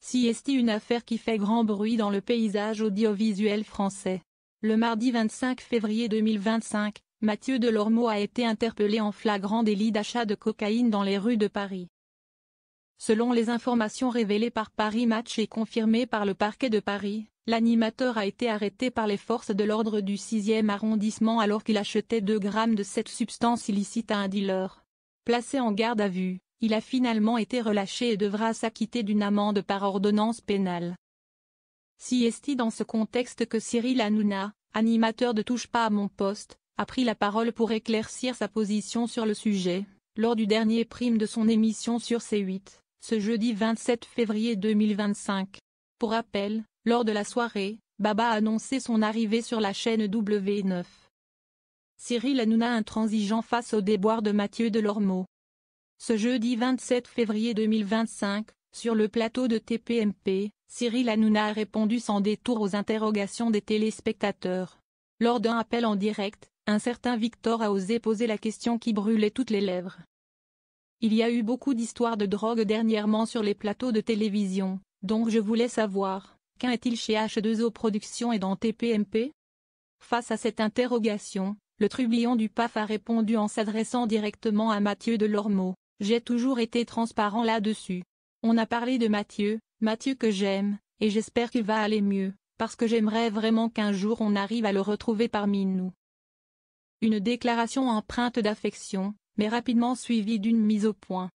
CST, une affaire qui fait grand bruit dans le paysage audiovisuel français. Le mardi 25 février 2025, Mathieu Delormeau a été interpellé en flagrant délit d'achat de cocaïne dans les rues de Paris. Selon les informations révélées par Paris Match et confirmées par le parquet de Paris, l'animateur a été arrêté par les forces de l'ordre du 6e arrondissement alors qu'il achetait 2 grammes de cette substance illicite à un dealer. Placé en garde à vue, il a finalement été relâché et devra s'acquitter d'une amende par ordonnance pénale. CST, dans ce contexte que Cyril Hanouna, animateur de Touche pas à mon poste, a pris la parole pour éclaircir sa position sur le sujet, lors du dernier prime de son émission sur C8, ce jeudi 27 février 2025. Pour rappel, lors de la soirée, Baba a annoncé son arrivée sur la chaîne W9. Cyril Hanouna intransigeant face aux déboires de Mathieu Delormeau. Ce jeudi 27 février 2025, sur le plateau de TPMP, Cyril Hanouna a répondu sans détour aux interrogations des téléspectateurs. Lors d'un appel en direct, un certain Victor a osé poser la question qui brûlait toutes les lèvres. Il y a eu beaucoup d'histoires de drogue dernièrement sur les plateaux de télévision, donc je voulais savoir, qu'en est-il chez H2O Productions et dans TPMP? Face à cette interrogation, le trublion du PAF a répondu en s'adressant directement à Mathieu Delormeau. J'ai toujours été transparent là-dessus. On a parlé de Mathieu que j'aime, et j'espère qu'il va aller mieux, parce que j'aimerais vraiment qu'un jour on arrive à le retrouver parmi nous. Une déclaration empreinte d'affection, mais rapidement suivie d'une mise au point.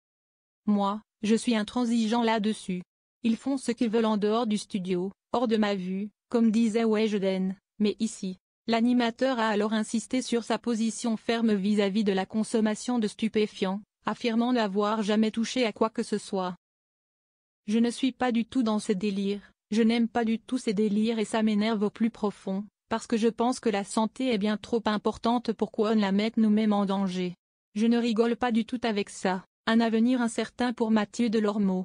Moi, je suis intransigeant là-dessus. Ils font ce qu'ils veulent en dehors du studio, hors de ma vue, comme disait Weshden, mais ici. L'animateur a alors insisté sur sa position ferme vis-à-vis de la consommation de stupéfiants, affirmant n'avoir jamais touché à quoi que ce soit. Je ne suis pas du tout dans ces délires, je n'aime pas du tout ces délires et ça m'énerve au plus profond, parce que je pense que la santé est bien trop importante pour qu'on la mette nous-mêmes en danger. Je ne rigole pas du tout avec ça, un avenir incertain pour Mathieu Delormeau.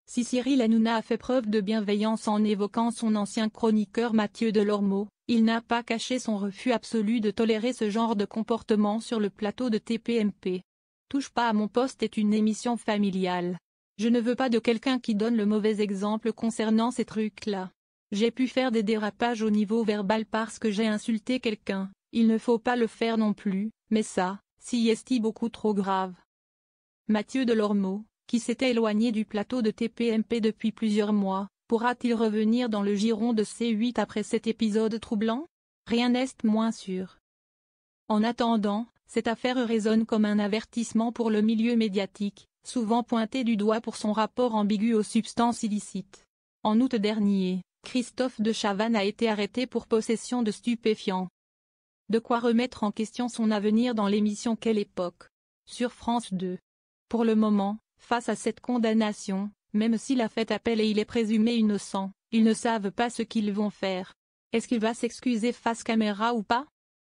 Si Cyril Hanouna a fait preuve de bienveillance en évoquant son ancien chroniqueur Mathieu Delormeau, il n'a pas caché son refus absolu de tolérer ce genre de comportement sur le plateau de TPMP. Touche pas à mon poste est une émission familiale. Je ne veux pas de quelqu'un qui donne le mauvais exemple concernant ces trucs-là. J'ai pu faire des dérapages au niveau verbal parce que j'ai insulté quelqu'un, il ne faut pas le faire non plus, mais ça, c'est beaucoup trop grave. Mathieu Delormeau, qui s'était éloigné du plateau de TPMP depuis plusieurs mois, pourra-t-il revenir dans le giron de C8 après cet épisode troublant? Rien n'est moins sûr. En attendant, cette affaire résonne comme un avertissement pour le milieu médiatique, souvent pointé du doigt pour son rapport ambigu aux substances illicites. En août dernier, Christophe de Chavannes a été arrêté pour possession de stupéfiants. De quoi remettre en question son avenir dans l'émission Quelle époque? Sur France 2. Pour le moment, face à cette condamnation, même s'il a fait appel et il est présumé innocent, ils ne savent pas ce qu'ils vont faire. Est-ce qu'il va s'excuser face caméra ou pas?